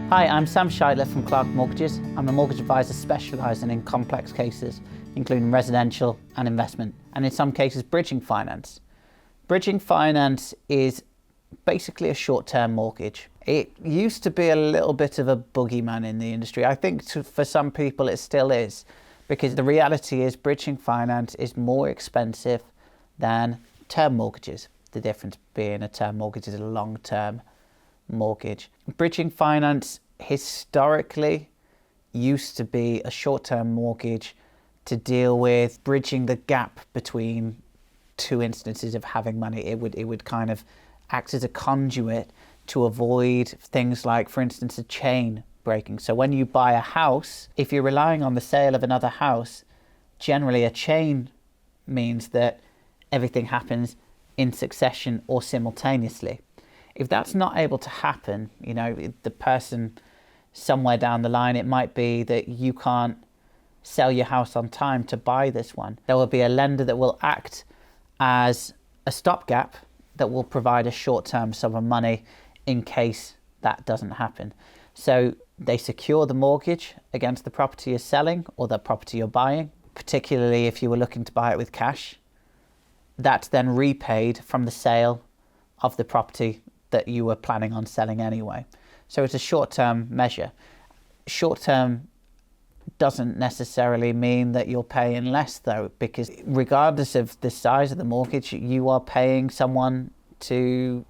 Hi, I'm Sam Scheidler from Clark Mortgages. I'm a mortgage advisor specialising in complex cases, including residential and investment, and in some cases bridging finance. Bridging finance is basically a short-term mortgage. It used to be a little bit of a boogeyman in the industry. I think for some people it still is, because the reality is bridging finance is more expensive than term mortgages. The difference being a term mortgage is a long-term mortgage. Bridging finance historically used to be a short-term mortgage to deal with bridging the gap between two instances of having money. It would kind of act as a conduit to avoid things like, for instance, a chain breaking. So when you buy a house, if you're relying on the sale of another house, generally a chain means that everything happens in succession or simultaneously. If that's not able to happen, you know, the person somewhere down the line, it might be that you can't sell your house on time to buy this one. There will be a lender that will act as a stopgap that will provide a short-term sum of money in case that doesn't happen. So they secure the mortgage against the property you're selling or the property you're buying, particularly if you were looking to buy it with cash. That's then repaid from the sale of the property that you were planning on selling anyway. So it's a short-term measure. Short-term doesn't necessarily mean that you're paying less though, because regardless of the size of the mortgage, you are paying someone to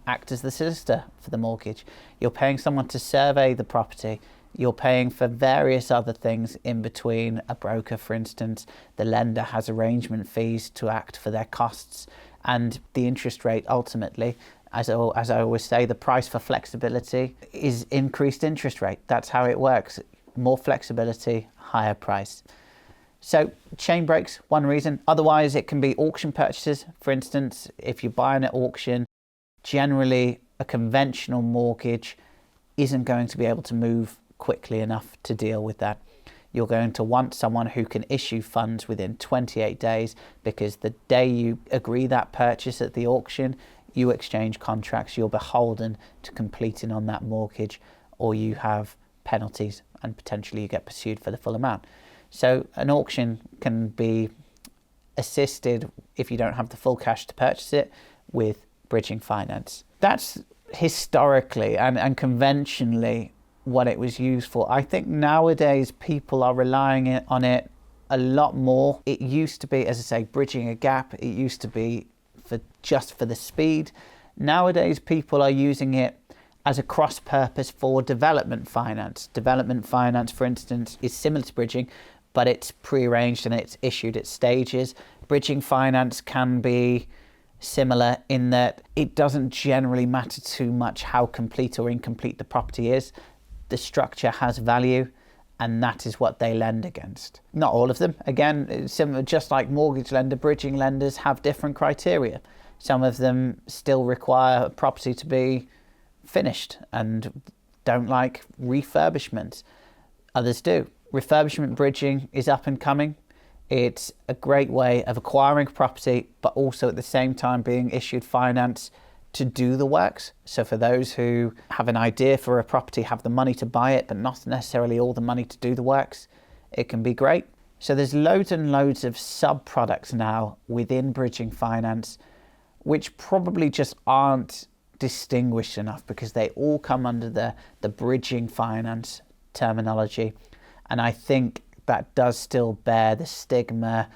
act as the solicitor for the mortgage. You're paying someone to survey the property. You're paying for various other things in between. A broker, for instance, the lender has arrangement fees to act for their costs, and the interest rate ultimately, as I always say, the price for flexibility is increased interest rate. That's how it works. More flexibility, higher price. So chain breaks, one reason. Otherwise, it can be auction purchases. For instance, if you're buying at auction, generally a conventional mortgage isn't going to be able to move quickly enough to deal with that. You're going to want someone who can issue funds within 28 days, because the day you agree that purchase at the auction, you exchange contracts, you're beholden to completing on that mortgage, or you have penalties and potentially you get pursued for the full amount. So an auction can be assisted, if you don't have the full cash to purchase it, with bridging finance. That's historically and conventionally what it was used for. I think nowadays people are relying on it a lot more. It used to be, as I say, bridging a gap. It used to be just for the speed. Nowadays people are using it as a cross-purpose for development finance. Development finance, for instance, is similar to bridging, but it's pre-arranged and it's issued at stages. Bridging finance can be similar in that it doesn't generally matter too much how complete or incomplete the property is. The structure has value, and that is what they lend against. Not all of them. Again, similar, just like mortgage lender, bridging lenders have different criteria. Some of them still require a property to be finished and don't like refurbishment. Others do. Refurbishment bridging is up and coming. It's a great way of acquiring property, but also at the same time being issued finance to do the works. So for those who have an idea for a property, have the money to buy it, but not necessarily all the money to do the works, it can be great. So there's loads and loads of sub-products now within bridging finance, which probably just aren't distinguished enough, because they all come under the bridging finance terminology. And I think that does still bear the stigma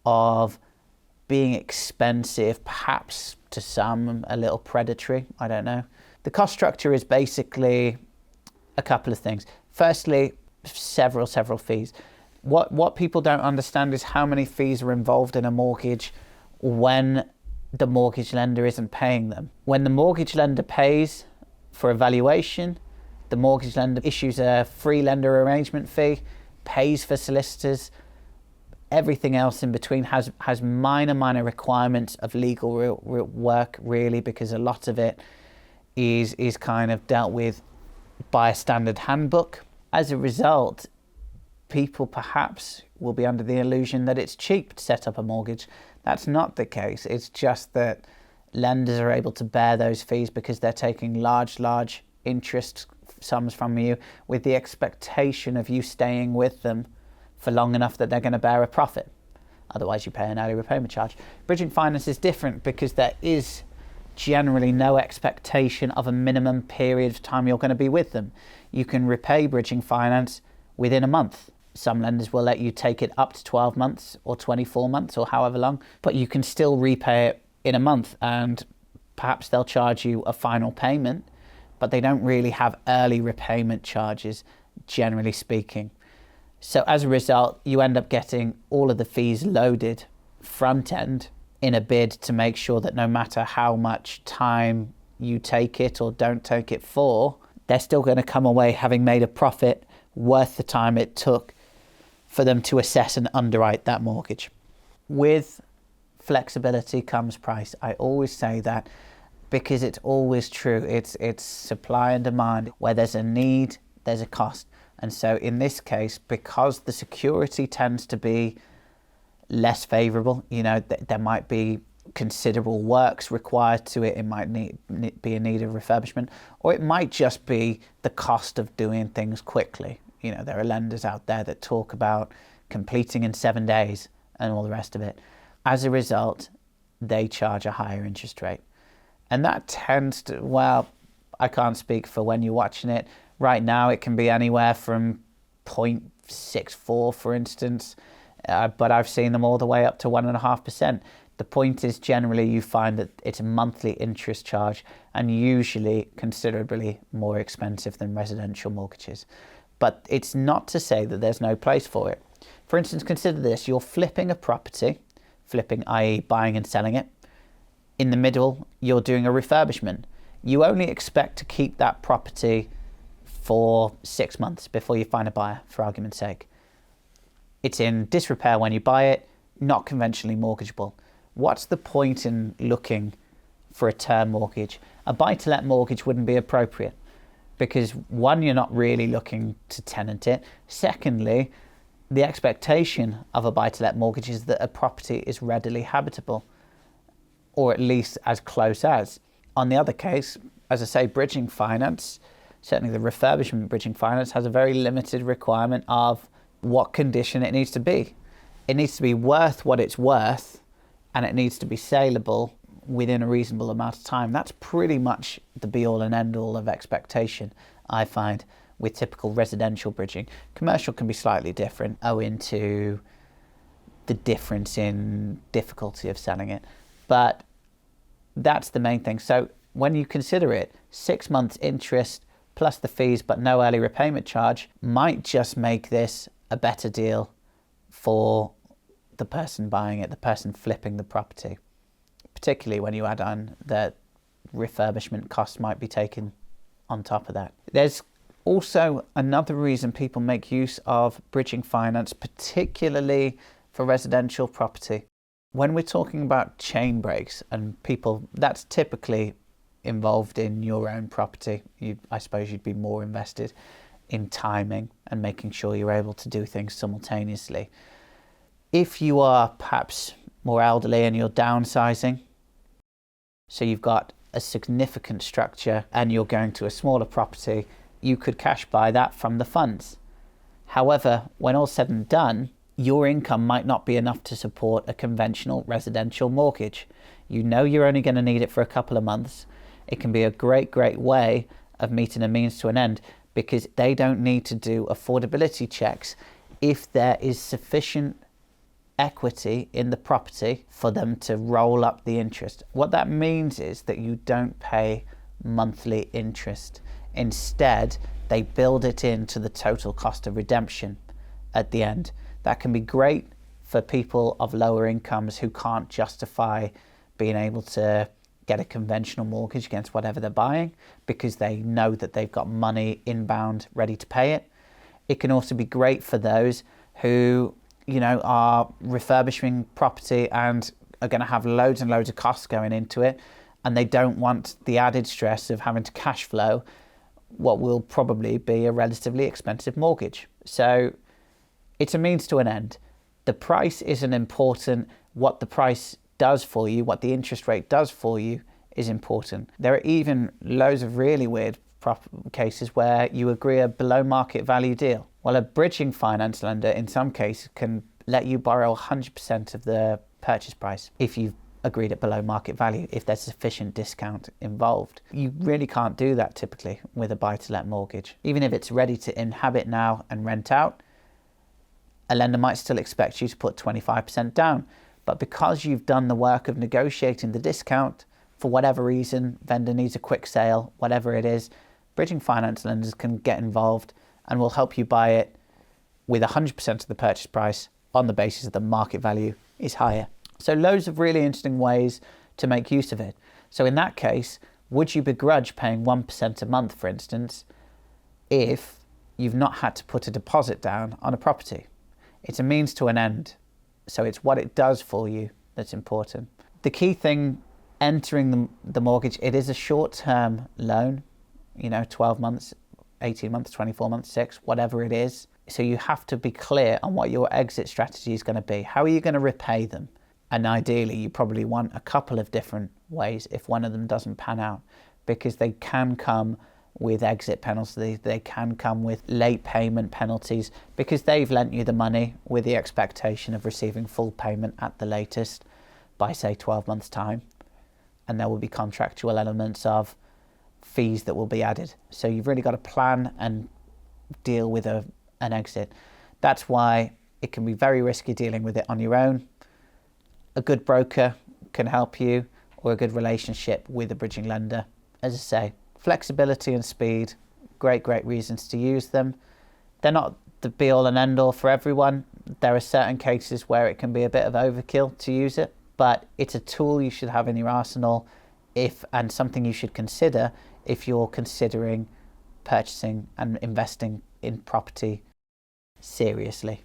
of being expensive, perhaps to some a little predatory, I don't know. The cost structure is basically a couple of things. Firstly, several fees. What people don't understand is how many fees are involved in a mortgage when the mortgage lender isn't paying them. When the mortgage lender pays for a valuation, the mortgage lender issues a free lender arrangement fee, pays for solicitors. Everything else in between has minor requirements of legal work, really, because a lot of it is kind of dealt with by a standard handbook. As a result, people perhaps will be under the illusion that it's cheap to set up a mortgage. That's not the case. It's just that lenders are able to bear those fees because they're taking large interest sums from you with the expectation of you staying with them for long enough that they're going to bear a profit. Otherwise you pay an early repayment charge. Bridging finance is different because there is generally no expectation of a minimum period of time you're going to be with them. You can repay bridging finance within a month. Some lenders will let you take it up to 12 months or 24 months or however long, but you can still repay it in a month, and perhaps they'll charge you a final payment, but they don't really have early repayment charges, generally speaking. So as a result, you end up getting all of the fees loaded front end in a bid to make sure that no matter how much time you take it or don't take it for, they're still going to come away having made a profit worth the time it took for them to assess and underwrite that mortgage. With flexibility comes price. I always say that because it's always true. It's supply and demand. Where there's a need, there's a cost. And so in this case, because the security tends to be less favourable, there might be considerable works required to it. It might be in need of refurbishment, or it might just be the cost of doing things quickly. There are lenders out there that talk about completing in 7 days and all the rest of it. As a result, they charge a higher interest rate. And that tends to, well, I can't speak for when you're watching it. Right now, it can be anywhere from 0.64, for instance, but I've seen them all the way up to 1.5%. The point is, generally, you find that it's a monthly interest charge and usually considerably more expensive than residential mortgages. But it's not to say that there's no place for it. For instance, consider this. You're flipping a property, flipping, i.e. buying and selling it. In the middle, you're doing a refurbishment. You only expect to keep that property for 6 months before you find a buyer, for argument's sake. It's in disrepair when you buy it, not conventionally mortgageable. What's the point in looking for a term mortgage? A buy-to-let mortgage wouldn't be appropriate because, one, you're not really looking to tenant it. Secondly, the expectation of a buy-to-let mortgage is that a property is readily habitable, or at least as close as. On the other case, as I say, bridging finance, certainly the refurbishment bridging finance, has a very limited requirement of what condition it needs to be. It needs to be worth what it's worth, and it needs to be saleable within a reasonable amount of time. That's pretty much the be-all and end-all of expectation, I find, with typical residential bridging. Commercial can be slightly different owing to the difference in difficulty of selling it. But that's the main thing. So when you consider it, 6 months interest plus the fees but no early repayment charge might just make this a better deal for the person buying it, the person flipping the property, particularly when you add on that refurbishment costs might be taken on top of that. There's also another reason people make use of bridging finance, particularly for residential property. When we're talking about chain breaks and people, that's typically involved in your own property. I suppose you'd be more invested in timing and making sure you're able to do things simultaneously. If you are perhaps more elderly and you're downsizing, so you've got a significant structure and you're going to a smaller property, you could cash buy that from the funds. However, when all's said and done, your income might not be enough to support a conventional residential mortgage. You know you're only going to need it for a couple of months. It can be a great way of meeting a means to an end because they don't need to do affordability checks if there is sufficient equity in the property for them to roll up the interest. What that means is that you don't pay monthly interest. Instead, they build it into the total cost of redemption at the end. That can be great for people of lower incomes who can't justify being able to get a conventional mortgage against whatever they're buying because they know that they've got money inbound ready to pay it. It can also be great for those who, are refurbishing property and are going to have loads and loads of costs going into it, and they don't want the added stress of having to cash flow what will probably be a relatively expensive mortgage. So it's a means to an end. The price isn't important. What the price does for you, what the interest rate does for you, is important. There are even loads of really weird cases where you agree a below market value deal. Well, a bridging finance lender in some cases can let you borrow 100% of the purchase price if you've agreed at below market value, if there's sufficient discount involved. You really can't do that typically with a buy-to-let mortgage. Even if it's ready to inhabit now and rent out, a lender might still expect you to put 25% down. But because you've done the work of negotiating the discount, for whatever reason, vendor needs a quick sale, whatever it is, bridging finance lenders can get involved and will help you buy it with 100% of the purchase price on the basis that the market value is higher. So loads of really interesting ways to make use of it. So in that case, would you begrudge paying 1% a month, for instance, if you've not had to put a deposit down on a property? It's a means to an end. So it's what it does for you that's important. The key thing entering the mortgage, it is a short-term loan, 12 months, 18 months, 24 months, 6, whatever it is. So you have to be clear on what your exit strategy is going to be. How are you going to repay them? And ideally, you probably want a couple of different ways if one of them doesn't pan out, because they can come with exit penalties, they can come with late payment penalties, because they've lent you the money with the expectation of receiving full payment at the latest by, say, 12 months' time. And there will be contractual elements of fees that will be added. So you've really got to plan and deal with an exit. That's why it can be very risky dealing with it on your own. A good broker can help you, or a good relationship with a bridging lender. As I say, flexibility and speed, great reasons to use them. They're not the be-all and end-all for everyone. There are certain cases where it can be a bit of overkill to use it, but it's a tool you should have in your arsenal and something you should consider if you're considering purchasing and investing in property seriously.